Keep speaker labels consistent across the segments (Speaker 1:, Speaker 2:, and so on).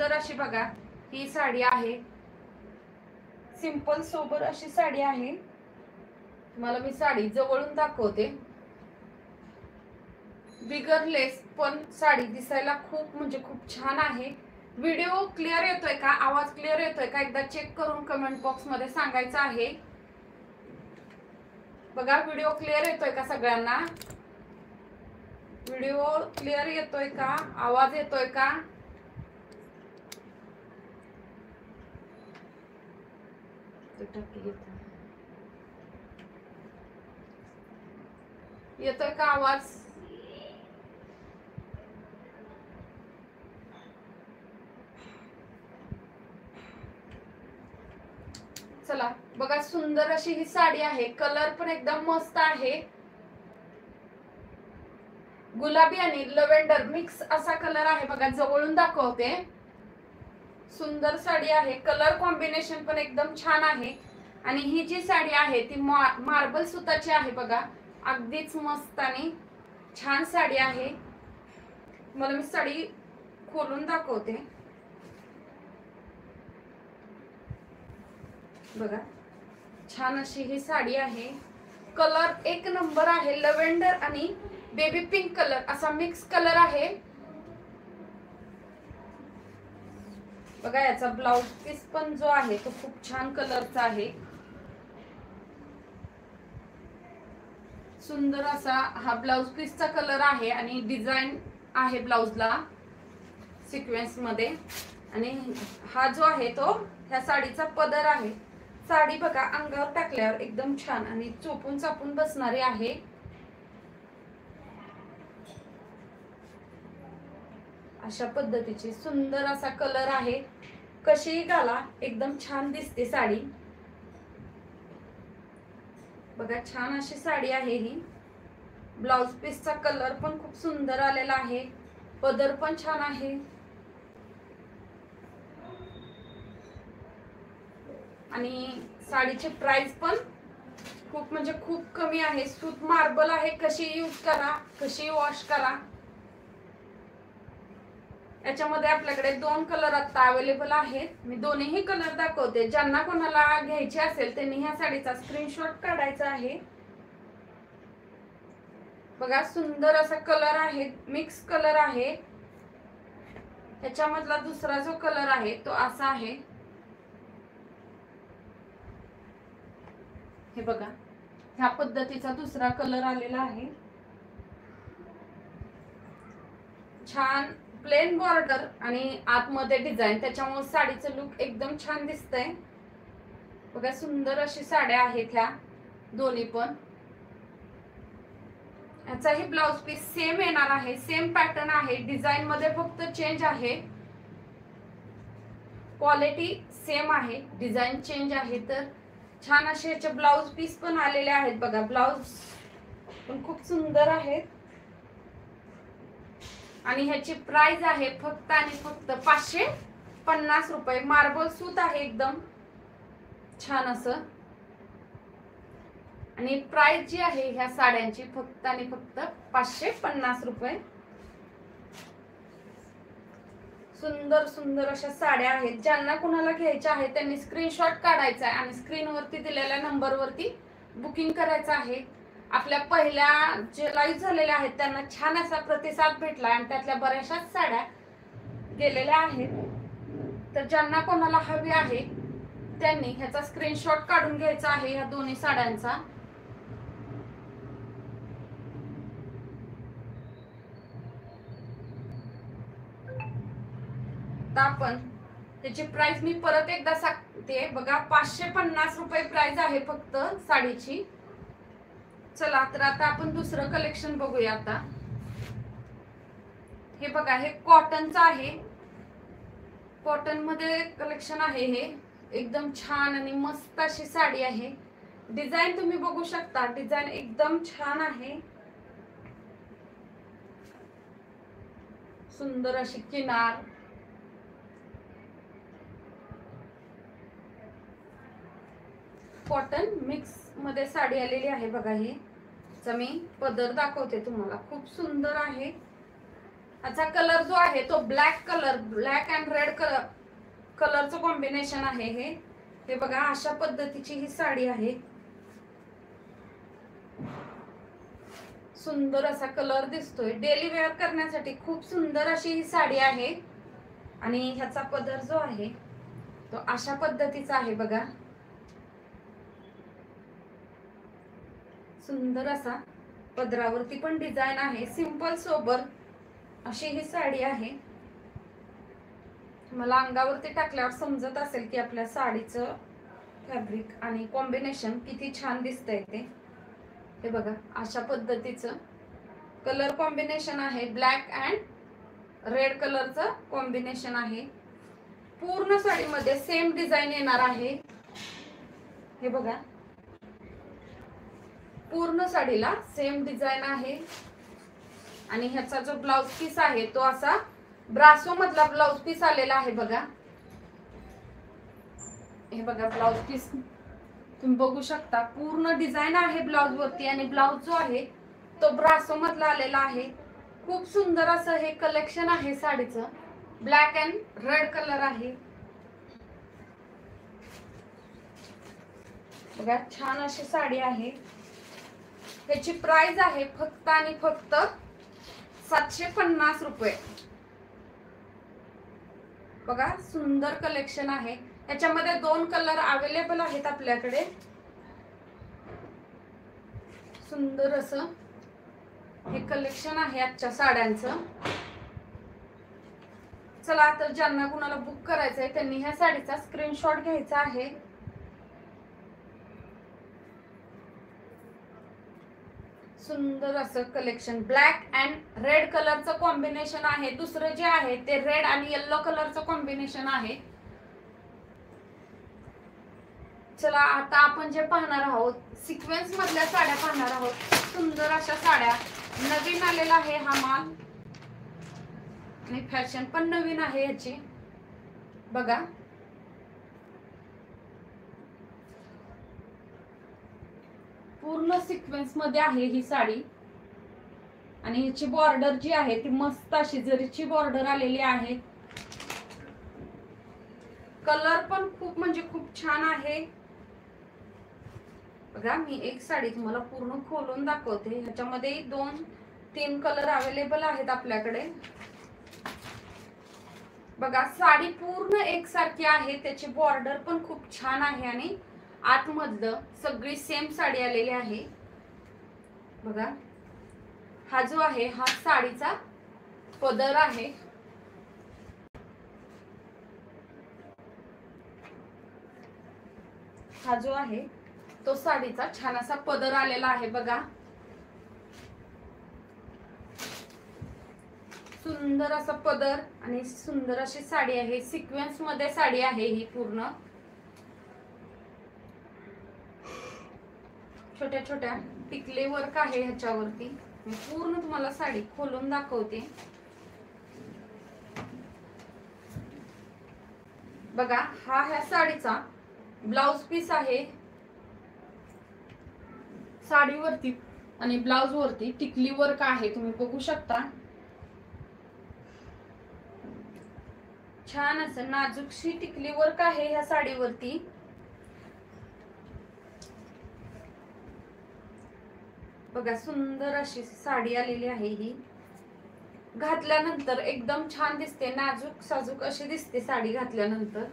Speaker 1: सुंदर अशी बघा ही साडी आहे, सिंपल सोबर अशी साडी आहे। मला मी साडी जवळून दाखवते। बिगर लेस पण साडी दिसायला खूप म्हणजे खूप छान आहे। व्हिडिओ क्लिअर येतोय का, आवाज क्लिअर येतोय का एकदा चेक करून कमेंट बॉक्स मध्ये सांगायचं आहे। बघा व्हिडिओ क्लिअर येतोय का सगळ्यांना, व्हिडिओ क्लिअर येतोय का, आवाज येतोय का? येतोय का आवाज? चला बघा सुंदर अशी ही साडी आहे। कलर पण एकदम मस्त आहे, गुलाबी आणि लव्हेंडर मिक्स असा कलर आहे बघा, जवळून दाखवते। सुंदर साडी आहे, कलर कॉम्बिनेशन पण एकदम छान आहे। आणि ही जी साडी आहे ती मार्बल सुताची आहे बघा, अगदीच मस्त आणि छान साडी आहे। मला मी साडी खोलून दाखवते बघा, छान अशी ही साडी आहे। कलर एक नंबर आहे, लव्हेंडर आणि बेबी पिंक कलर असा मिक्स कलर आहे बघा। याचा ब्लाउज पीस पण जो आहे तो खूप छान कलरचा आहे, सुंदर असा हा ब्लाउज पीसचा कलर आहे आणि डिझाइन आहे ब्लाउजला सिक्वेन्स मध्ये। आणि हा जो आहे तो ह्या साडीचा पदर आहे। साडी बघा अंगावर टाकल्यावर एकदम छान आणि चोपून चापून बसणारी आहे। अशा पद्धतीची सुंदर असा कलर आहे, कशीही घाला एकदम छान दिसते साडी बघा। छान अशी साडी आहे ही, ब्लाउज पीसचा कलर पण खूप सुंदर आलेला आहे, पदर पण छान आहे। आणि साडीची प्राइस पण खूप म्हणजे खूप कमी आहे, सूत मार्बल आहे, कशी यूज करा कशी वॉश करा। याच्यामध्ये आपल्याकडे 2 कलर आता अवेलेबल आहेत, मी दोन्हीही कलर दाखवते। ज्यांना कोणाला घ्यायची असेल त्यांनी ह्या साडीचा स्क्रीनशॉट काढायचा आहे बघा। सुंदर असा कलर आहे, मिक्स कलर आहे। त्याच्यामधला दुसरा जो कलर आहे तो असा आहे, हे बघा ह्या पद्धतीचा दुसरा कलर आलेला आहे। छान प्लेन बॉर्डर आणि आतमध्ये डिझाइन, त्याच्यामुळे साडीचं लुक एकदम छान दिसतंय बघा। सुंदर अशी साड्या आहेत ह्या दोन्ही पण। याचाही ब्लाउज पीस सेम येणार आहे, सेम पॅटर्न आहे, डिझाइन मध्ये फक्त चेंज आहे, क्वालिटी सेम आहे, डिझाइन चेंज आहे। तर छान असे याचे ब्लाउज पीस पण आलेले आहेत बघा, ब्लाउज पण खूप सुंदर आहेत। आणि ह्याची प्राइस आहे फक्त आणि फक्त 550 रुपये। मार्बल सूत आहे एकदम छान असं। आणि प्राइस जी आहे ह्या साड्यांची फक्त आणि फक्त 550 रुपये। सुंदर सुंदर अशा साड्या आहेत, ज्यांना कुणाला घ्यायच्या आहेत त्यांनी स्क्रीनशॉट काढायचा आहे आणि स्क्रीनवरती दिलेल्या नंबरवरती बुकिंग करायचं आहे। आपल्या पहिल्या जे लाईव्ह झालेल्या आहेत त्यांना छान असा प्रतिसाद भेटला आणि त्यातल्या बऱ्याचशाच साड्या गेलेल्या आहेत। तर ज्यांना कोणाला हवी आहे त्यांनी ह्याचा स्क्रीनशॉट काढून घ्यायचा आहे ह्या दोन्ही साड्यांचा। तर आपण त्याची प्राइस मी परत एकदा सांगते बघा, 550 रुपये प्राइस आहे फक्त साडीची। चला तर आता आपण दुसरं कलेक्शन बघूया। आता हे बघा, हे कॉटनचं आहे, कॉटन मध्ये कलेक्शन आहे हे, एकदम छान आणि मस्त अशी साडी आहे। डिझाइन तुम्ही बघू शकता, डिझाइन एकदम छान आहे, सुंदर अशी किनार, कॉटन मिक्स मध्ये साडी आलेली आहे बघा। ही मी पदर दाखवते तुम्हाला, खूप सुंदर आहे याचा कलर जो आहे तो black colour, black and red कलरचं कॉम्बिनेशन आहे हे बघा, अशा पद्धतीची ही साडी आहे. सुंदर असा कलर दिसतोय. डेली वेअर करण्यासाठी खूप सुंदर अशी ही साडी आहे. आणि ह्याचा पदर जो आहे तो अशा पद्धतीचा आहे बघा. सुंदर असा पदरावरती पण डिझाईन आहे. सिंपल सोबर अशी ही साडी आहे. मला अंगावरती टाकल्यावर समजत असेल की आपल्या साडीचं फॅब्रिक आणि कॉम्बिनेशन किती छान दिसतंय ते. हे बघा, अशा पद्धतीचं कलर कॉम्बिनेशन आहे. ब्लॅक अँड रेड कलरचं कॉम्बिनेशन आहे. पूर्ण साडीमध्ये सेम डिझाईन येणार आहे. हे बघा, पूर्ण साडीला सेम डिझाईन आहे. आणि ह्याचा जो ब्लाउज पीस आहे तो असा ब्रासो मधला ब्लाउज पीस आलेला आहे बघा. हे बघा, ब्लाउज पीस तुम्ही बघू शकता. पूर्ण डिझाईन आहे ब्लाउज वरती आणि ब्लाउज जो आहे तो ब्रासो मधला आलेला आहे. खूप सुंदर असं हे कलेक्शन आहे साडीचं. ब्लॅक अँड रेड कलर आहे बघा, छान अशी साडी आहे. ह्याची प्राइस आहे फक्त आणि फक्त 750 रुपये. बघा, सुंदर कलेक्शन आहे. याच्यामध्ये 2 कलर अवेलेबल आहेत आपल्याकडे. सुंदर असं हे कलेक्शन आहे आजच्या साड्यांचं. चला, तर ज्यांना कुणाला बुक करायचंय त्यांनी ह्या साडीचा स्क्रीनशॉट घ्यायचा आहे. सुंदर असं कलेक्शन, ब्लॅक अँड रेड कलरचं कॉम्बिनेशन आहे. दुसरं जे आहे ते रेड आणि येलो कलरचं कॉम्बिनेशन आहे. चला, आता आपण जे पाहणार आहोत सिक्वेन्स मधल्या साड्या पाहणार आहोत. सुंदर अशा साड्या, नवीन आलेला आहे हा माल आणि फॅशन पण नवीन आहे याची. बघा, पूर्ण सिक्वेन्स मध्ये आहे ही साडी. आणि ह्याची बॉर्डर जी आहे ती मस्त अशी जरीची बॉर्डर आलेली आहे. कलर पण खूप म्हणजे खूप छान आहे. बघा, मी एक साडी तुम्हाला पूर्ण खोलून दाखवते. ह्याच्यामध्ये 2-3 कलर अवेलेबल आहेत आपल्याकडे. बघा, साडी पूर्ण एकसारखी आहे. त्याची बॉर्डर पण खूप छान आहे आणि आतमधलं सगळी सेम साडी आलेली आहे. बघा, हा जो आहे हा साडीचा पदर आहे. हा जो आहे तो साडीचा छान असा पदर आलेला आहे. बघा, सुंदर असा पदर आणि सुंदर अशी साडी आहे. सिक्वेन्स मध्ये साडी आहे ही पूर्ण. छोट्या छोट्या टिकले वर्क आहे ह्याच्यावरती. मी पूर्ण तुम्हाला साडी खोलून दाखवते. बघा, हा ह्या साडीचा ब्लाउज पीस आहे. साडीवरती आणि ब्लाउज वरती टिकली वर्क आहे, तुम्ही बघू शकता. छान असं नाजूकशी टिकली वर्क आहे ह्या साडीवरती. बघा, सुंदर अशी साडी आलेली आहे ही. घातल्यानंतर एकदम छान दिसते, नाजूक साजूक अशी दिसते साडी घातल्यानंतर.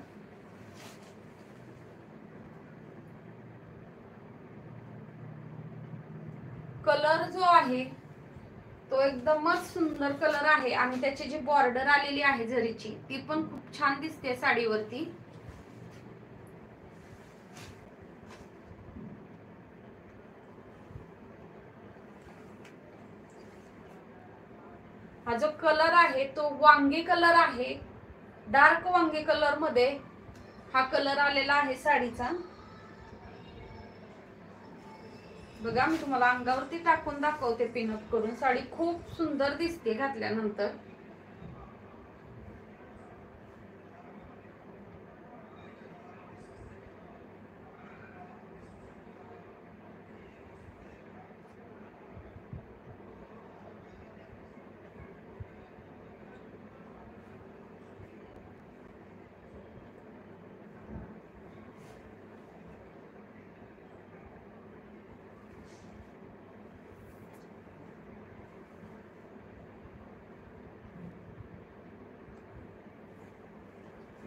Speaker 1: कलर जो आहे तो एकदमच सुंदर कलर आहे आणि त्याची जी बॉर्डर आलेली आहे जरीची ती पण खूप छान दिसते साडीवरती. हा जो कलर आहे तो वांगी कलर आहे. डार्क वांगी कलर मध्ये हा कलर आलेला आहे साडीचा. बघा, मी तुम्हाला अंगावरती टाकून दाखवते पिनअप करून. साडी खूप सुंदर दिसते घातल्यानंतर.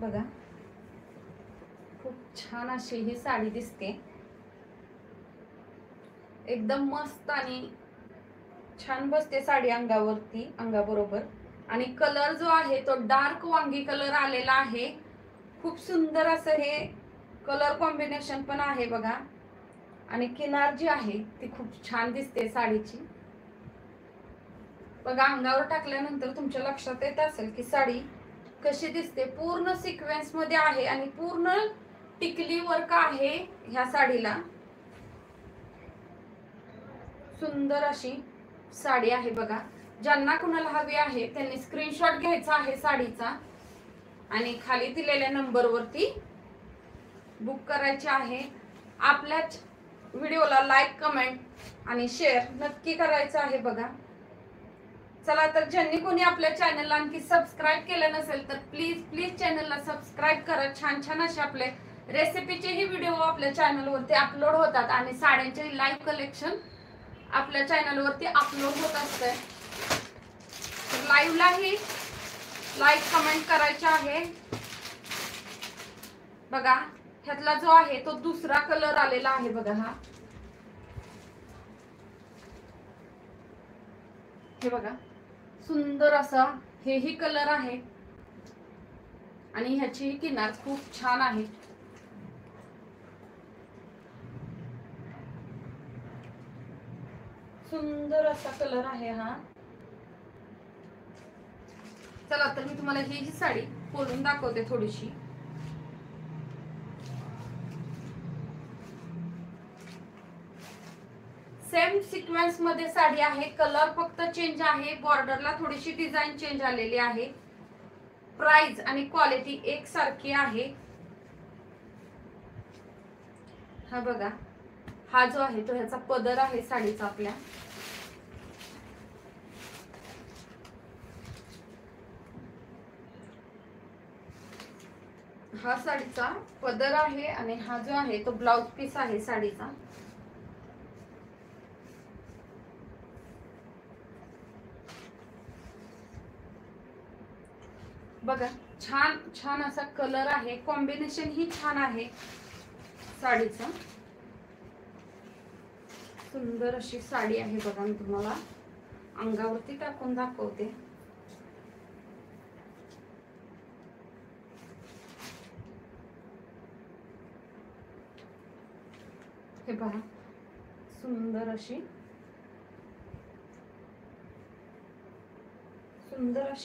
Speaker 1: बघा खूप छान अशी ही साडी दिसते, एकदम मस्त आणि छान बसते साडी अंगावरती, अंगाबरोबर. आणि कलर जो आहे तो डार्क वांगी कलर आलेला आहे. खूप सुंदर असं हे कलर कॉम्बिनेशन पण आहे बघा. आणि किनार जी आहे ती खूप छान दिसते साडीची. बघा अंगावर टाकल्यानंतर तुमच्या लक्षात येत असेल की साडी कशी दिसते. पूर्ण सिक्वेन्स मध्ये आहे आणि पूर्ण टिकली वर्क आहे ह्या साडीला. सुंदर अशी साडी आहे बघा. ज्यांना कुणाला हवी आहे त्यांनी स्क्रीनशॉट घ्यायचा आहे साडीचा आणि खाली दिलेल्या नंबरवरती बुक करायचे आहे. आपल्या व्हिडिओला लाईक, कमेंट आणि शेअर नक्की करायचं आहे बघा. चला तर ज्यांनी कोणी आपल्या चॅनलला आणखी सबस्क्राईब केलं नसेल तर प्लीज प्लीज चॅनलला सबस्क्राईब करा. छान छान असे आपले रेसिपीचेही व्हिडिओ आपल्या चॅनलवरती अपलोड होतात आणि साड्यांचे लाईव्ह कलेक्शन आपल्या चॅनलवरती अपलोड होत असते. लाईव्हलाही लाईक, कमेंट करायचे आहे बघा. ह्यातला जो आहे तो दुसरा कलर आलेला आहे बघा. हा हे बघा सुंदर असा हेही कलर आहे आणि ह्याची किनार खूप छान आहे. सुंदर असा कलर आहे हा. चला तर मी तुम्हाला ही साडी खोलून दाखवते थोडीशी. सेम सिक्वेन्स मध्ये साडी आहे. कलर फक्त चेंज आहे. बॉर्डरला थोडीशी डिझाईन चेंज आलेली आहे. प्राइस आणि क्वालिटी एक सारखी आहे. हा बघा हा जो आहे तो ह्याचा पदर आहे साडीचा आपल्या. हा साडीचा पदर आहे आणि हा जो आहे तो ब्लाउज पीस आहे साडीचा. बघा छान छान असा कलर आहे. कॉम्बिनेशन ही छान आहे साडीचं. सुंदर अशी साडी आहे बघा. मी तुम्हाला अंगावरती टाकून दाखवते. हे पहा सुंदर अशी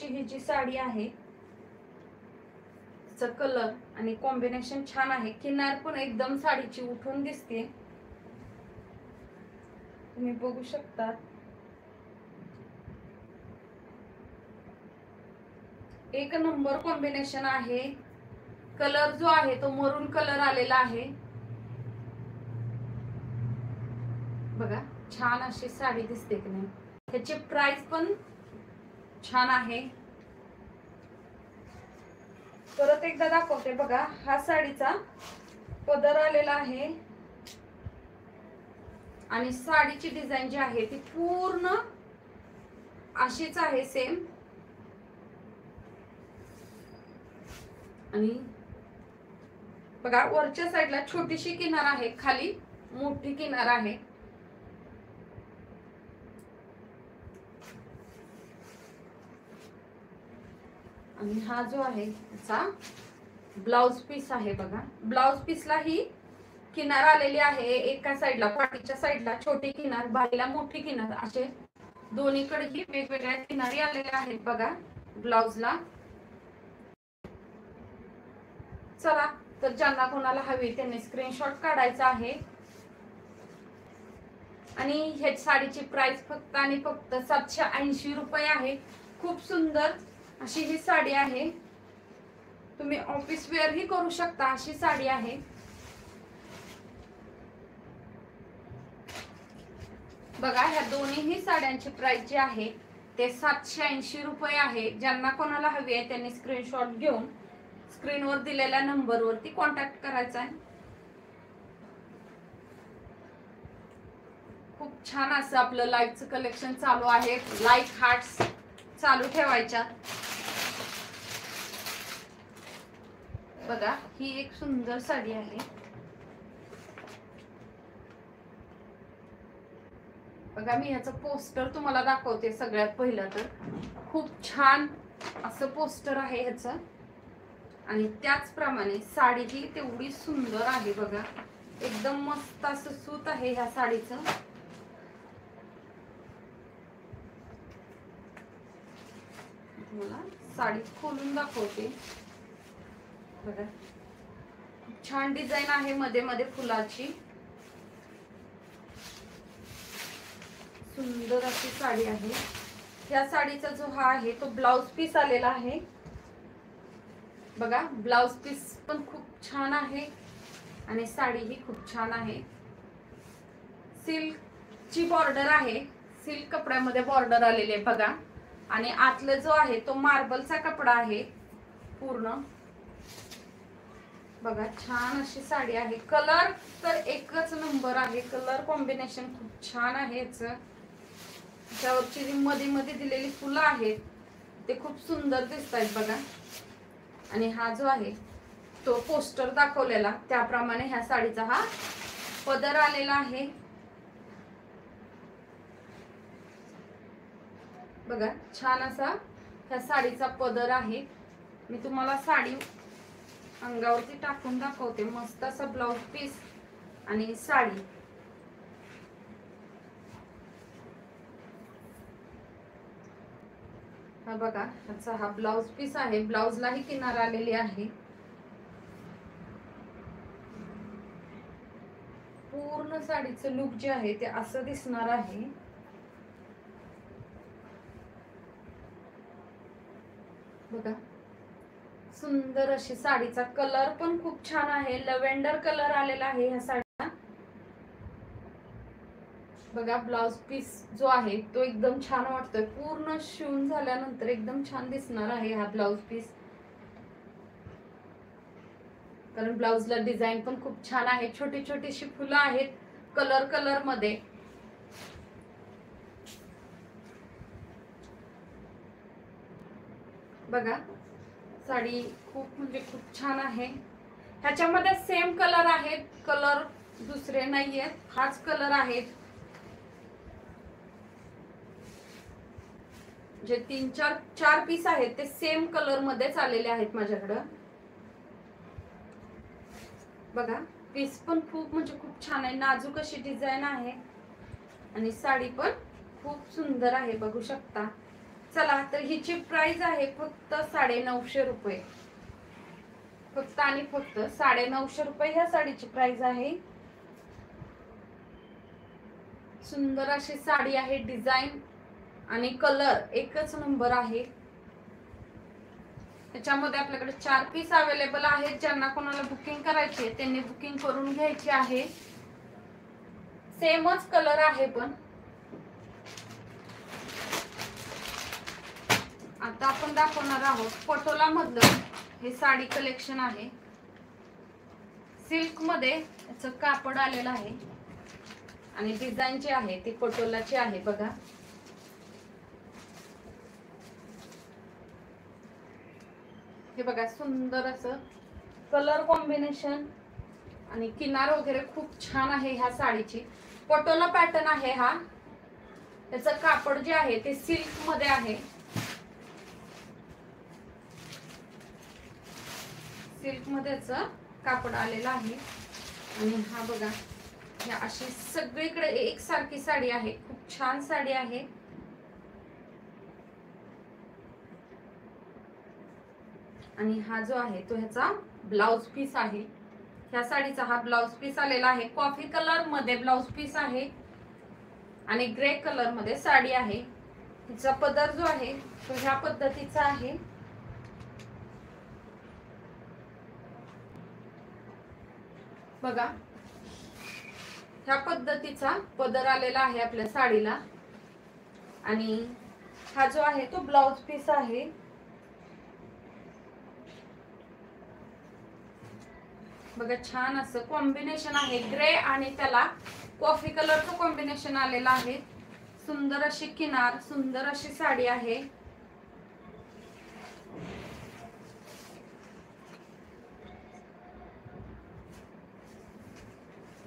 Speaker 1: ही जी साडी आहे चा कलर आणि कॉम्बिनेशन छान आहे. किनार पण एकदम साडीची उठून दिसते, तुम्ही बघू शकता. एक नंबर कॉम्बिनेशन आहे. कलर जो आहे तो मरून कलर आलेला आहे बघा. छान अशी साडी दिसते की नाही. त्याची प्राइस पण छान आहे. परत एकदा दाखवते बघा. हा साडीचा पदर आलेला आहे आणि साडीची डिझाईन जी आहे ती पूर्ण अशीच आहे सेम. आणि बघा वरच्या साईडला छोटीशी किनार आहे, खाली मोठी किनार आहे. आणि हा जो आहे त्याचा ब्लाउज पीस आहे बघा. ब्लाउज पीसला ही किनार आलेली आहे. एका साईडला पाठीच्या साईडला छोटी किनार, बाहीला मोठी किनार, असे दोन्हीकडेही वेगवेगळ्या किनारी आलेल्या आहेत बघा ब्लाउजला. चला तर ज्यांना कोणाला हवी त्यांनी स्क्रीनशॉट काढायचा आहे. आणि ह्या साडीची प्राइस फक्त आणि फक्त 780 रुपये आहे. खूप सुंदर अशी ही साडी आहे. तुम्ही ऑफिस वेअर ही करू शकता अशी साडी आहे. बघा ह्या दोन्ही साड्यांची प्राइस जी आहे ते 780 रुपये आहे. ज्यांना कोणाला हवी आहे त्यांनी स्क्रीनशॉट घेऊन स्क्रीनवर दिलेल्या नंबरवरती कॉन्टॅक्ट करायचा आहे. खूप छान असं आपलं लाईव्हचं कलेक्शन चालू आहे. लाईक, हार्ट्स चालू ठेवायच्या. बघा ही एक सुंदर साडी आहे. बघा मी ह्याचं पोस्टर तुम्हाला दाखवते. सगळ्यात पहिलं तर खूप छान असं पोस्टर आहे ह्याचं, आणि त्याचप्रमाणे साडी ही तेवढी सुंदर आहे. बघा एकदम मस्त असं सूत आहे ह्या साडीचं. मला साडी खोलून दाखवते. बघा छान डिझाईन आहे मध्ये मध्ये फुलाची. सुंदर अशी साडी आहे. या साडीचा जो हा आहे तो ब्लाउज पीस आलेला आहे. बघा ब्लाउज पीस पण खूप छान आहे आणि साडी ही खूप छान आहे. सिल्कची बॉर्डर आहे. सिल्क कपड्यामध्ये बॉर्डर आलेली आहे बघा. आणि आतलं जो आहे तो मार्बलचा कपडा आहे पूर्ण. बघा छान अशी साडी आहे. कलर तर एकच नंबर आहे. कलर कॉम्बिनेशन खूप छान आहे याचं. त्यावरची जी मध्ये मध्ये दिलेली फुलं आहेत ते खूप सुंदर दिसत आहेत बघा. आणि हा जो आहे तो पोस्टर दाखवलेला त्याप्रमाणे ह्या साडीचा हा पदर आलेला आहे. बघा छान असा ह्या साडीचा पदर आहे. मी तुम्हाला साडी अंगावरती टाकून दाखवते. मस्त असा ब्लाउज पीस आणि साडी. हा बघा ह्याचा हा ब्लाउज पीस आहे. ब्लाउजलाही किनार आलेली आहे. पूर्ण साडीचं लुक जे आहे ते असं दिसणार आहे. बघा सुंदर अशी साडीचा कलर पण खूप छान आहे. लव्हेंडर कलर आलेला आहे ह्या साडीला. बघा ब्लाउज पीस जो आहे तो एकदम छान वाटतोय. पूर्ण शिवून झाल्यानंतर एकदम छान दिसणार आहे हा ब्लाउज पीस. कारण ब्लाउजला डिझाईन पण खूप छान आहे. छोटी छोटीशी फुलं आहेत कलर कलर मध्ये. बघा साडी खूप म्हणजे खूप छान आहे. ह्याच्यामध्ये सेम कलर आहेत. कलर दुसरे नाहीयेत. हाच कलर आहे. जे 3-4 पीस आहेत ते सेम कलर मध्येच आलेले आहेत माझ्याकडं. बघा पीस पण खूप म्हणजे खूप छान आहे. नाजूक अशी डिझाईन आहे आणि साडी पण खूप सुंदर आहे बघू शकता. चला तर हिची प्राइस आहे फक्त 950 रुपये. फक्त आणि फक्त 950 रुपये ह्या साडीची प्राइस आहे. सुंदर अशी साडी आहे. डिझाईन आणि कलर एकच नंबर आहे. त्याच्यामध्ये आपल्याकडे 4 पीस अवेलेबल आहेत. ज्यांना कोणाला बुकिंग करायची आहे त्यांनी बुकिंग करून घ्यायची आहे. सेमच कलर आहे पण. आता आपण दाखवणार आहोत पटोला मधलं हे साडी कलेक्शन आहे. सिल्क मध्ये याचं कापड आलेलं आहे आणि डिझाईन जी आहे ती पटोलाची आहे. बघा हे बघा सुंदर असं कलर कॉम्बिनेशन आणि किनार वगैरे खूप छान आहे ह्या साडीची. पटोला पॅटर्न आहे हा. त्याचं कापड जे आहे ते सिल्क मध्ये आहे. सिल्क मध्ये याचं कापड आलेलं आहे. आणि हा बघा हे अशी सगळीकडे एकसारखी साडी आहे. खूप छान साडी आहे. आणि हा जो आहे तो ह्याचा ब्लाउज पीस आहे. ह्या साडीचा हा ब्लाउज पीस आलेला आहे. कॉफी कलर मध्ये ब्लाउज पीस आहे आणि ग्रे कलर मध्ये साडी आहे. हिचा पदर जो आहे तो ह्या पद्धतीचा आहे. बघा ह्या पद्धतीचा पदर आलेला आहे आपल्या साडीला. आणि हा जो आहे तो ब्लाउज पीस आहे. बघा छान असं कॉम्बिनेशन आहे. ग्रे आणि त्याला कॉफी कलरचं कॉम्बिनेशन आलेलं आहे. सुंदर अशी किनार, सुंदर अशी साडी आहे.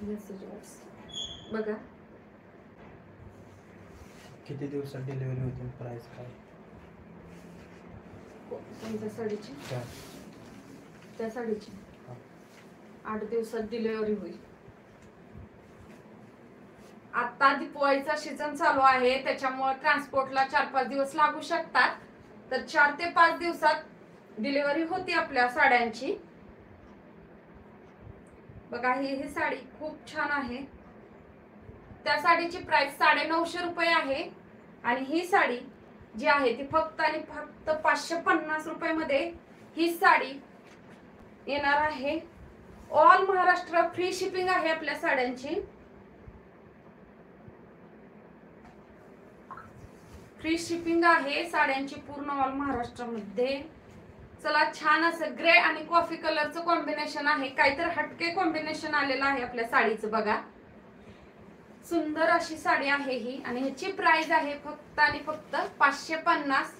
Speaker 1: बघा
Speaker 2: किती दिवसात डिलिव्हरी होती, प्राइस काय?
Speaker 1: कोणत्या साडीची? त्या साडीची
Speaker 2: हा.
Speaker 1: 8 दिवसात डिलिव्हरी होईल. आता दिवाळीचा सीझन चालू आहे, त्याच्यामुळे ट्रान्सपोर्टला 4-5 दिवस लागू शकतात. तर 4 ते 5 दिवसात डिलिव्हरी होती आपल्या साड्यांची. बघा ही साडी खूप छान आहे. त्या साडीची प्राइस 950 रुपये आहे आणि ही साडी जी आहे ती फक्त आणि फक्त 550 रुपये मध्ये ही साडी येणार आहे. ऑल महाराष्ट्र फ्री शिपिंग आहे आपल्या साड्यांची. फ्री शिपिंग आहे साड्यांची पूर्ण ऑल महाराष्ट्रामध्ये. चला छान असं ग्रे आणि कॉफी कलरचं कॉम्बिनेशन आहे, काहीतरी हटके कॉम्बिनेशन आलेलं आहे आपल्या साडीचं. बघा सुंदर अशी साडी आहे ही आणि ह्याची प्राइस आहे फक्त आणि फक्त 550.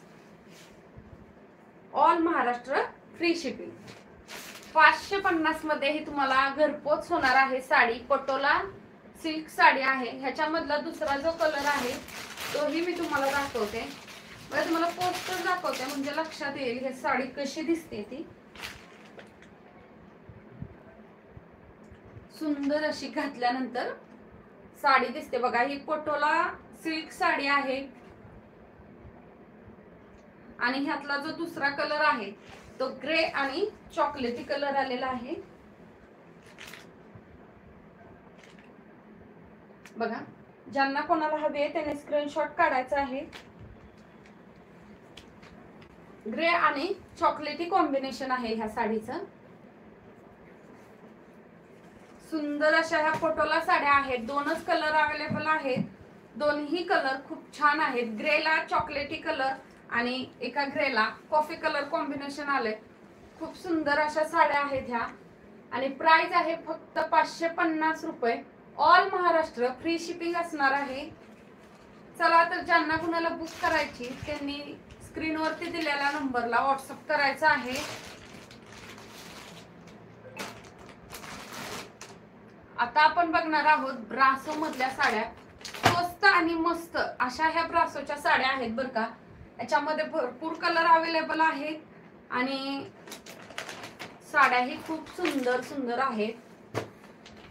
Speaker 1: All Maharashtra free shipping. 550 मध्ये ही तुम्हाला घरपोच होणार आहे साडी. पटोला सिल्क साडी आहे. ह्याच्यामधला दुसरा जो कलर आहे तोही मी तुम्हाला दाखवते. बरं तुम्हाला पोस्टर दाखवते म्हणजे लक्षात येईल ही साडी कशी दिसते ती. सुंदर अशी घातल्यानंतर साडी दिसते. बघा ही पटोला सिल्क साडी आहे आणि ह्यातला जो दुसरा कलर आहे तो ग्रे आणि चॉकलेटी कलर आलेला आहे. बघा ज्यांना कोणाला हवे त्याने स्क्रीनशॉट काढायचा आहे. ग्रे आणि चॉकलेटी कॉम्बिनेशन आहे ह्या साडीचं. सुंदर अशा ह्या पटोला साड्या आहेत. 2च कलर अवेलेबल आहेत. दोन्ही कलर खूप छान आहेत. ग्रेला चॉकलेटी कलर आणि एका ग्रेला कॉफी कलर कॉम्बिनेशन आले. खूप सुंदर अशा साड्या आहेत ह्या आणि प्राइस आहे फक्त 550 रुपये. ऑल महाराष्ट्र फ्री शिपिंग असणार आहे. चला तर ज्यांना कुणाला बुक करायची त्यांनी स्क्रीनवरती दिलेल्या नंबरला व्हॉट्सअप करायचा आहे. आता आपण बघणार आहोत ब्रासो मधल्या साड्या. स्वस्त आणि मस्त अशा ह्या ब्रासोच्या साड्या आहेत बरं का. याच्यामध्ये भरपूर कलर अवेलेबल आहेत आणि साड्याही खूप सुंदर सुंदर आहेत.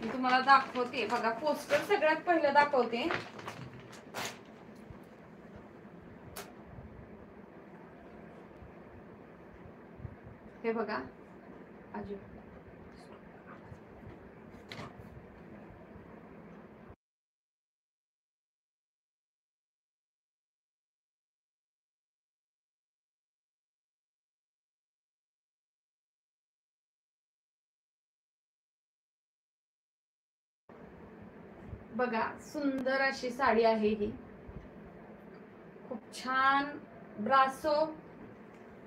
Speaker 1: मी तुम्हाला दाखवते. बघा पोस्टर सगळ्यात पहिलं दाखवते. हे बघा अजून बघा सुंदर अशी साडी आहे ही. खूप छान ब्रासो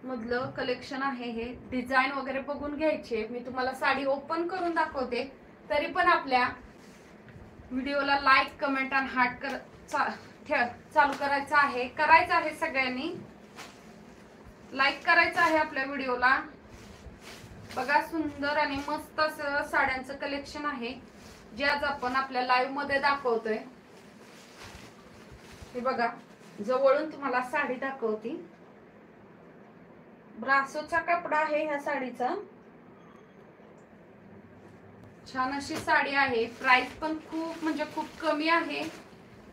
Speaker 1: मधलं कलेक्शन आहे हे. डिझाईन वगैरे बघून घ्यायचे. मी तुम्हाला साडी ओपन करून दाखवते. तरी पण आपल्या व्हिडिओला लाईक कमेंट आणि हार्ट चालू करायचं आहे. करायचं आहे सगळ्यांनी. लाईक करायचं आहे आपल्या व्हिडिओला. बघा सुंदर आणि मस्त असं साड्यांचं कलेक्शन आहे जे आज आपण आपल्या लाईव्ह मध्ये दाखवतोय. हे बघा जवळून तुम्हाला साडी दाखवते. ब्रासोचा कपडा आहे ह्या साडीचा. छान अशी साडी आहे. प्राइस पण खूप म्हणजे खूप कमी आहे.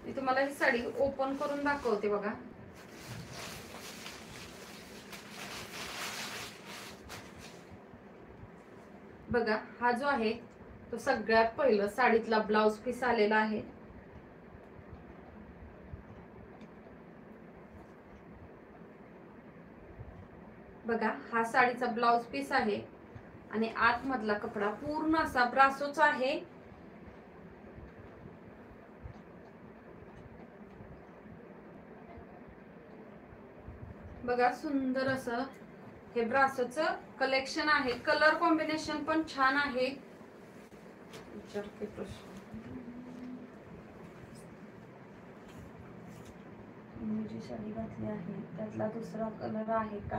Speaker 1: मी तुम्हाला ही साडी ओपन करून दाखवते. बघा बघा हा जो आहे तो सगळ्यात पहिलं साडीतला ब्लाउज पीस आलेला आहे. बघा हा साडीचा ब्लाउज पीस आहे आणि आतमधला कपडा पूर्ण असा ब्रासोचा आहे. बघा सुंदर असं हे ब्रासोचं कलेक्शन आहे. कलर कॉम्बिनेशन पण छान आहे. मी जी साडी घातली आहे त्यातला दुसरा कलर आहे का?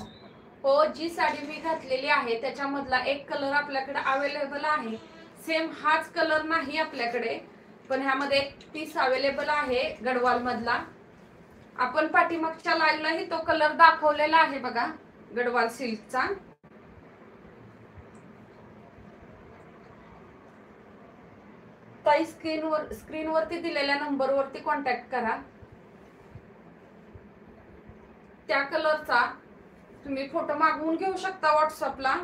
Speaker 1: हो जी साडी मी घातलेली आहे त्याच्यामधला एक कलर आपल्याकडे अवेलेबल आहे. सेम हाच कलर नाही आपल्याकडे, पण ह्यामध्ये एक पीस अवेलेबल आहे गडवाल मधला. आपण पाठीमागच्या लाईव्हलाही तो कलर दाखवलेला आहे बघा, गडवाल सिल्कचा. ताई स्क्रीनवरती दिलेल्या नंबरवरती कॉन्टॅक्ट करा. त्या कलरचा तुम्ही फोटो मागवून घेऊ शकता व्हॉट्सअपला.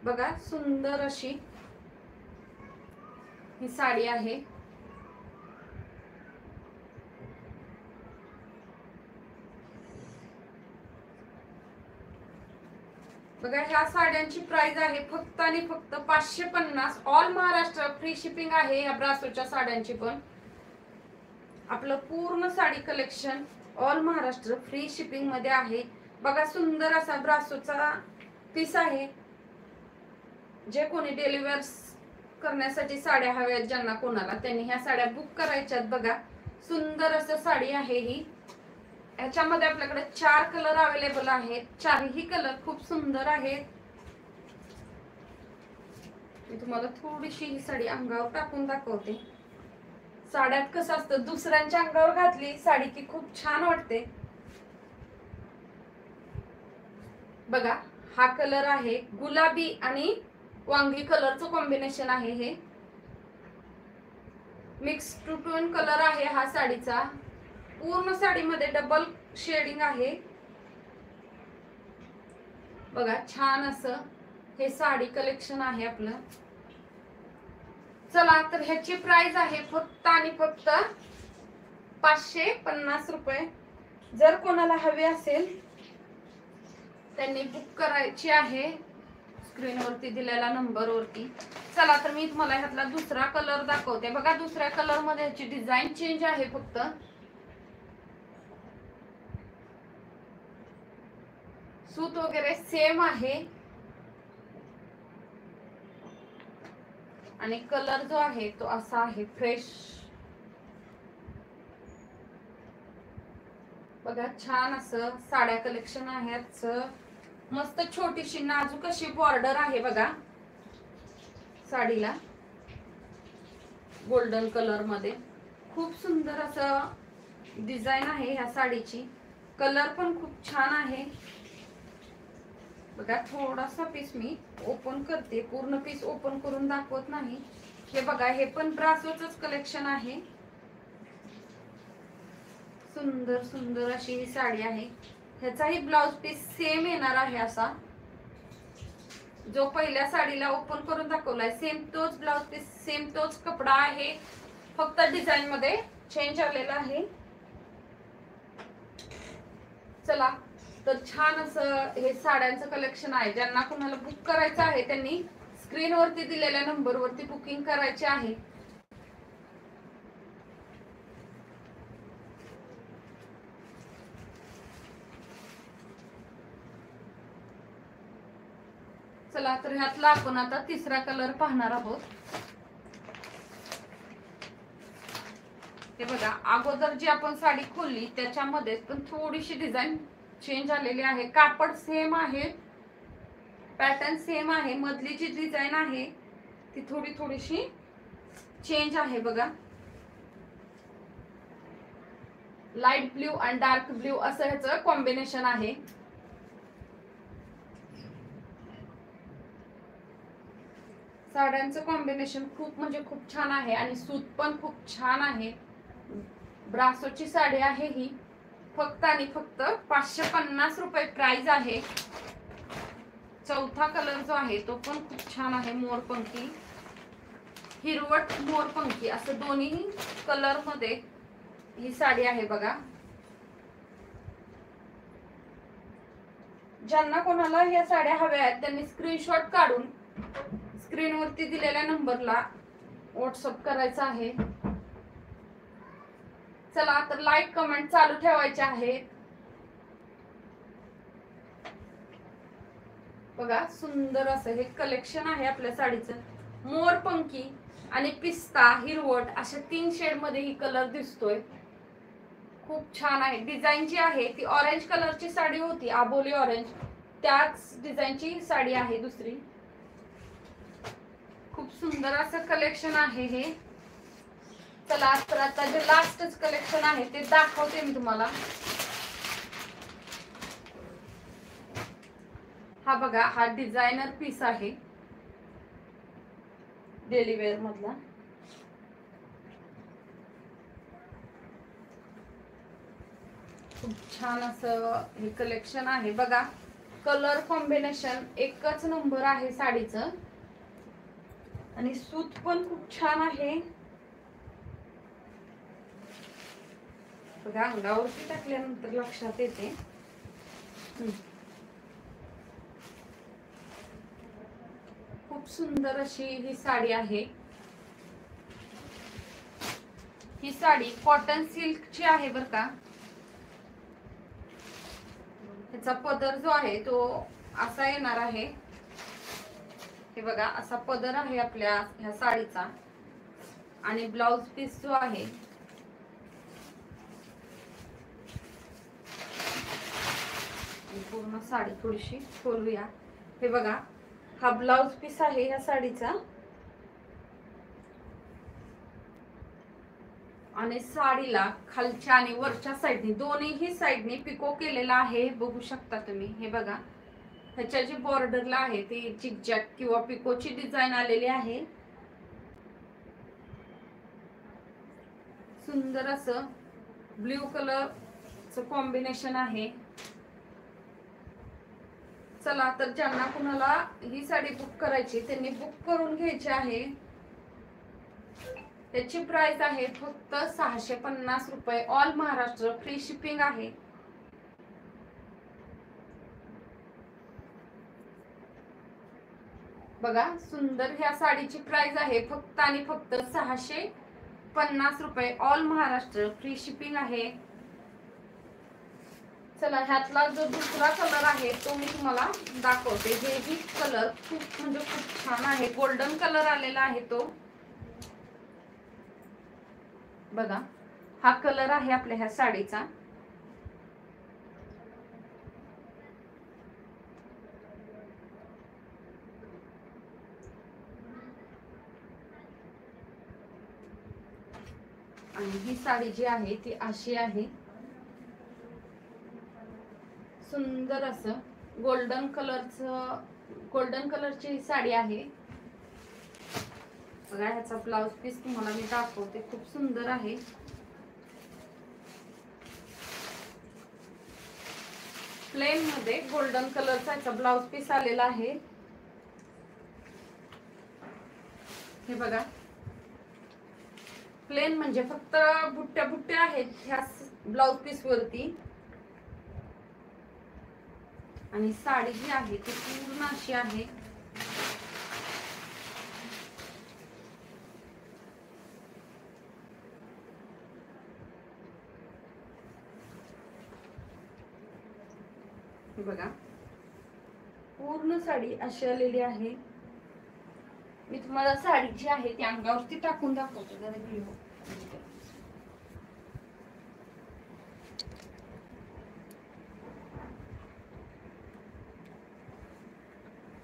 Speaker 1: बघा सुंदर अशी ही साडी आहे. बघा ह्या साड्यांची प्राइस आहे फक्त आणि फक्त 550. ऑल महाराष्ट्र फ्री शिपिंग आहे या ब्रासोच्या साड्यांची पण. आपलं पूर्ण sari collection all Maharashtra free shipping मध्ये आहे. बघा सुंदर असा ब्रासोचा पीस आहे. जे कोणी डिलिव्हर करण्यासाठी साड्या हव्यात ज्यांना कोणाला, त्यांनी ह्या साड्या बुक करायच्यात. बघा सुंदर असं साडी आहे ही. याच्यामध्ये आपल्याकडे 4 कलर अवेलेबल आहेत. 4ही कलर खूप सुंदर आहेत. मी तुम्हाला थोडीशी ही साडी अंगावर टाकून दाखवते. साड्यात कसं असतं, दुसऱ्यांच्या अंगावर घातली साडी की खूप छान वाटते. बघा हा कलर आहे गुलाबी आणि वांगी कलरचं कॉम्बिनेशन आहे. हे मिक्स टू टोन कलर आहे हा साडीचा. पूर्ण साडीमध्ये डबल शेडिंग आहे. बघा छान असं हे साडी कलेक्शन आहे आपलं. चला तर ह्याची प्राइस आहे फक्त आणि फक्त 550 रुपये. जर कोणाला हवे असेल त्यांनी बुक करायची आहे स्क्रीनवरती दिलेल्या नंबरवरती. चला तर मी तुम्हाला ह्यातला दुसरा कलर दाखवते. बघा दुसऱ्या कलर मध्ये ह्याची डिझाईन चेंज आहे फक्त. सूत वगैरे सेम आहे आणि कलर जो आहे तो असा आहे फ्रेश. बघा छान असं साड्या कलेक्शन आहे. मस्त छोटीशी नाजूक अशी बॉर्डर आहे बघा साडीला गोल्डन कलर मध्ये. खूप सुंदर असं डिझाईन आहे ह्या साडीची. कलर पण खूप छान आहे. बघा थोडासा पीस मी ओपन करते, पूर्ण पीस ओपन करून दाखवत नाही. हे बघा हे पण ब्रासोचंच कलेक्शन आहे. सुंदर सुंदर अशी ही साडी आहे. ह्याचाही ब्लाउज पीस सेम येणार आहे असा. जो पहिल्या साडीला ओपन करून दाखवलाय सेम तोच ब्लाउज पीस, सेम तोच कपडा आहे. फक्त डिझाईन मध्ये चेंज आलेला आहे. चला तर छान असं हे साड्यांचं कलेक्शन आहे. ज्यांना कोणाला बुक करायचं आहे त्यांनी स्क्रीनवरती दिलेल्या नंबरवरती बुकिंग करायचे आहे. चला तर ह्यातला आपण आता तिसरा कलर पाहणार आहोत. हे बघा अगोदर जी आपण साडी खोलली त्याच्यामध्ये पण थोडीशी डिझाईन चेंज आलेली आहे. कापड सेम आहे, पॅटर्न सेम आहे, मधली जी डिझाईन आहे ती थोडीशी चेंज आहे. बघा लाईट ब्ल्यू आणि डार्क ब्ल्यू असं ह्याचं कॉम्बिनेशन आहे. साड्यांचं कॉम्बिनेशन खूप म्हणजे खूप छान आहे आणि सूत पण खूप छान आहे. ब्रासोची साडी आहे ही. फक्त आणि फक्त 550 रुपये प्राइस आहे. चौथा कलर जो आहे तो पण खूप छान आहे. मोरपंखी, हिरवट मोरपंखी असं दोन्ही कलर मध्ये ही साडी आहे. बघा ज्यांना कोणाला ह्या साड्या हव्या आहेत त्यांनी स्क्रीनशॉट काढून स्क्रीनवरती दिलेल्या नंबरला व्हॉट्सअप करायचा आहे. चला तर लाईक कमेंट चालू ठेवायचे आहेत. बघा सुंदर असं हे कलेक्शन आहे आपल्या साडीचं. मोरपंखी आणि पिस्ता, हिरवट अशा 3 शेड मध्ये ही कलर दिसतोय. खूप छान आहे. डिझाईन जी आहे ती ऑरेंज कलरची साडी होती, आबोली ऑरेंज, त्याच डिझाईनची साडी आहे दुसरी. खूप सुंदर असं कलेक्शन आहे हे. चला तर आता जे लास्टच कलेक्शन आहे ते दाखवते मी तुम्हाला. हा बघा, हा डिझायनर पीस आहे डेली वेअर मधला. खूप छान असं हे कलेक्शन आहे बघा. कलर कॉम्बिनेशन एकच नंबर आहे साडीचं. आणि सूत पण खूप छान आहे बघा. अंगावरती टाकल्यानंतर लक्षात येते. खूप सुंदर अशी ही साडी आहे. ही साडी कॉटन सिल्कची आहे बर का. ह्याचा पदर जो आहे तो असा येणार आहे. हे बघा, असा पदर आहे आपल्या ह्या साडीचा. आणि ब्लाउज पीस जो आहे पूर्ण साडी थोडीशी खोलूया. हे बघा, हा ब्लाउज पीस आहे ह्या साडीचा. आणि साडीला खालच्या आणि वरच्या साईडने दोन्ही साईडने पिको केलेला आहे. बघू शकता तुम्ही. हे बघा, ह्याच्या जी बॉर्डरला आहे ती झिगझॅग किंवा पिकोची डिझाईन आलेली आहे. सुंदर असं ब्ल्यू कलरचं कॉम्बिनेशन आहे. चला तर ज्यांना कुणाला ही साडी बुक करायची त्यांनी बुक करून घ्यायची आहे. त्याची प्राइस आहे फक्त 650 रुपये. ऑल महाराष्ट्र फ्री शिपिंग आहे. बघा, सुंदर ह्या साडीची प्राइस आहे फक्त आणि फक्त 650 रुपये. ऑल महाराष्ट्र फ्री शिपिंग आहे. चला, ह्यातला जो दुसरा कलर आहे तो मी तुम्हाला दाखवते. हे ही कलर खूप म्हणजे खूप छान आहे. गोल्डन कलर आलेला आहे तो बघा. हा कलर आहे आपल्या ह्या साडीचा. आणि ही साडी जी आहे ती अशी आहे. सुंदर असं गोल्डन कलरची ही साडी आहे बघा. ह्याचा ब्लाउज पीस तुम्हाला मी दाखवते. खूप सुंदर आहे. प्लेन मध्ये गोल्डन कलरचा ह्याचा ब्लाउज पीस आलेला आहे. हे बघा, प्लेन म्हणजे फक्त बुट्ट्या बुट्ट्या आहेत ह्या ब्लाउज पीस वरती. आणि साडी जी आहे ती पूर्ण अशी आहे. बघा, पूर्ण साडी अशी आलेली आहे. मी तुम्हाला साडी जी आहे ती अंगावरती टाकून दाखवते जरा व्हिडिओ.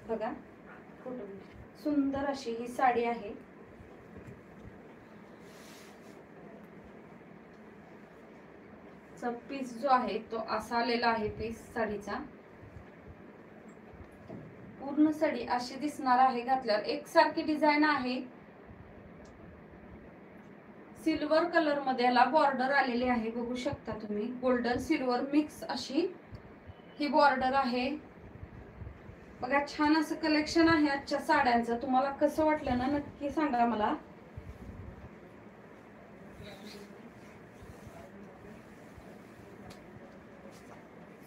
Speaker 1: बघा, सुंदर अशी ही साडी आहे. पीस जो आहे तो असा आलेला आहे. पीस साडीचा पूर्ण साडी अशी दिसणार आहे घातल्यावर. एकसारखी डिझाईन आहे. सिल्वर कलर मध्ये याला बॉर्डर आलेली आहे. बघू शकता तुम्ही. गोल्डन सिल्वर मिक्स अशी ही बॉर्डर आहे बघा. छान असं कलेक्शन आहे आजच्या साड्यांचं. तुम्हाला कसं वाटलं ना नक्की सांगा मला.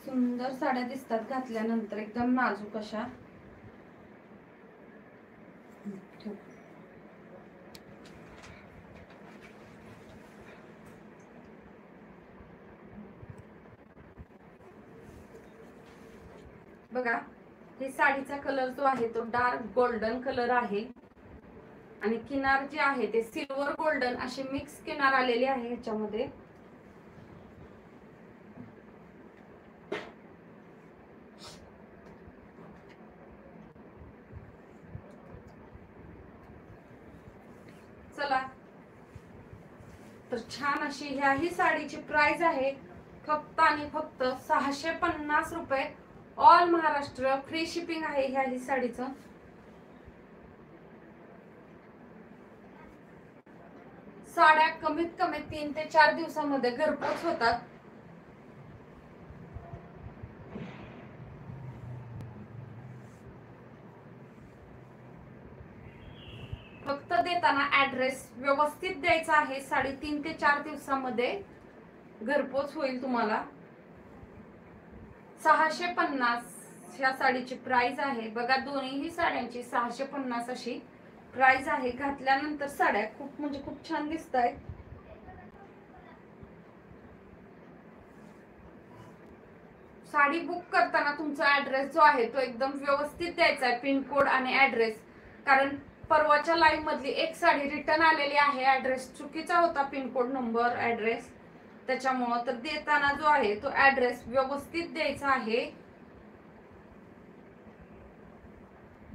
Speaker 1: सुंदर साड्या दिसतात घातल्यानंतर, एकदम नाजूक अशा. बघा, हे साडीचा कलर जो आहे तो डार्क गोल्डन कलर आहे. आणि किनार जे आहे ते सिल्वर गोल्डन असे मिक्स किनार आलेले आहे ह्याच्यामध्ये. चला तर छान अशी ह्याही साडीची प्राइस आहे फक्त आणि फक्त 650 रुपये. ऑल महाराष्ट्र फ्री शिपिंग आहे ह्याही साडीचं. साड्या कमीत कमी 3 ते 4 दिवसामध्ये घरपोच होतात. फक्त देताना ऍड्रेस व्यवस्थित द्यायचा आहे. 3.5 ते 4 दिवसामध्ये घरपोच होईल तुम्हाला. 650 ह्या साडीची प्राइस आहे बघा. दोन्हीही साड्यांची 650 अशी प्राइस आहे. घातल्यानंतर साड्या खूप म्हणजे खूप छान दिसत आहेत. साडी बुक करताना तुमचा ऍड्रेस जो आहे तो एकदम व्यवस्थित द्यायचा आहे, पिनकोड आणि ऍड्रेस. कारण परवाच्या लाईव्ह मधली एक साडी रिटर्न आलेली आहे, ऍड्रेस चुकीचा होता, पिनकोड नंबर ऍड्रेस. त्याच्यामुळं तर देताना जो आहे तो ऍड्रेस व्यवस्थित द्यायचा आहे.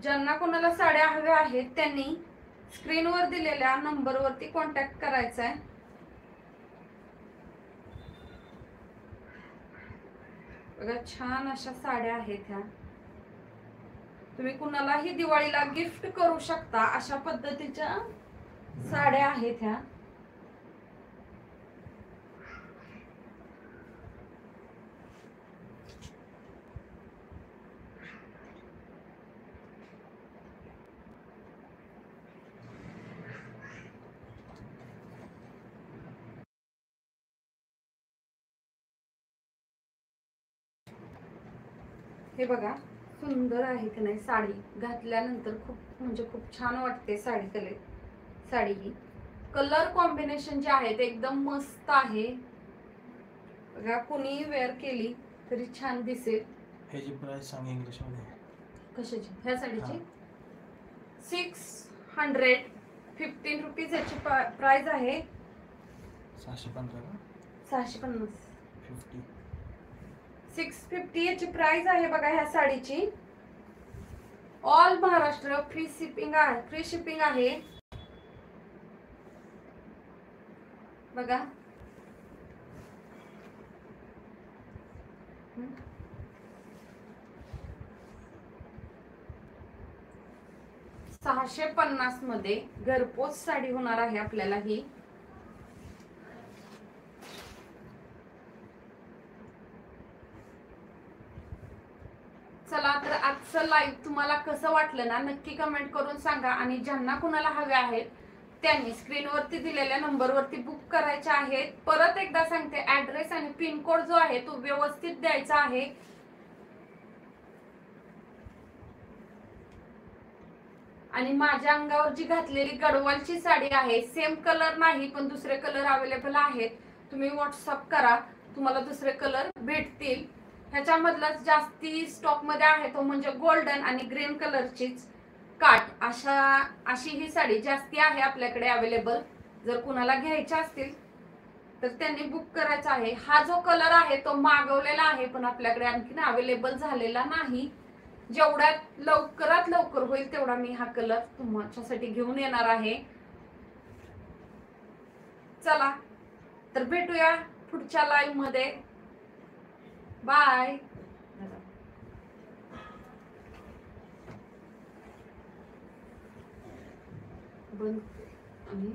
Speaker 1: ज्यांना कोणाला साड्या हव्या आहेत त्यांनी स्क्रीनवर दिलेल्या नंबरवरती कॉन्टॅक्ट करायचा आहे. बघा छान अशा साड्या आहेत ह्या. तुम्ही कुणालाही दिवाळीला गिफ्ट करू शकता अशा पद्धतीच्या साड्या आहेत ह्या. हे बघा सुंदर आहे की नाही साडी. घातल्यानंतर खूप म्हणजे खूप छान वाटते साडी. साडी ही कलर कॉम्बिनेशन जे आहे ते एकदम मस्त आहे बघा. कुणी वेअर केली तरी छान दिसेल.
Speaker 2: ह्याची प्राइस सांग इंग्लिश मध्ये.
Speaker 1: कशाची? ह्या साडीची 615 रुपीज याची प्राइस आहे.
Speaker 2: 615
Speaker 1: 650
Speaker 2: 50
Speaker 1: 650 याची प्राइस आहे बघा ह्या साडीची. ऑल महाराष्ट्र फ्री शिपिंग आहे बघा. $650 मध्ये घरपोच साडी होणार आहे आपल्याला ही. चला तर आजचं लाईव्ह तुम्हाला कसं वाटलं ना नक्की कमेंट करून सांगा. आणि ज्यांना कुणाला हवे आहेत त्यांनी स्क्रीनवरती दिलेल्या नंबरवरती बुक करायचे आहेत. परत एकदा सांगते, ऍड्रेस आणि पिनकोड जो आहे तो व्यवस्थित द्यायचा आहे. आणि माझ्या अंगावर जी घातलेली गडवालची साडी आहे सेम कलर नाही पण दुसरे कलर अवेलेबल आहेत. तुम्ही व्हॉट्सअप करा, तुम्हाला दुसरे कलर भेटतील. ह्याच्यामधलाच जास्ती स्टॉक मध्ये आहे तो म्हणजे गोल्डन आणि ग्रीन कलरचीच काट अशी ही साडी जास्ती आहे आपल्याकडे अवेलेबल. जर कुणाला घ्यायच्या असतील तर त्यांनी बुक करायचा आहे. हा जो कलर आहे तो मागवलेला आहे पण आपल्याकडे आणखीन अवेलेबल झालेला नाही. जेवढ्यात लवकरात लवकर होईल तेवढा मी हा कलर तुमच्यासाठी घेऊन येणार आहे. चला तर भेटूया पुढच्या लाईव्ह मध्ये. बाय. बंद आणि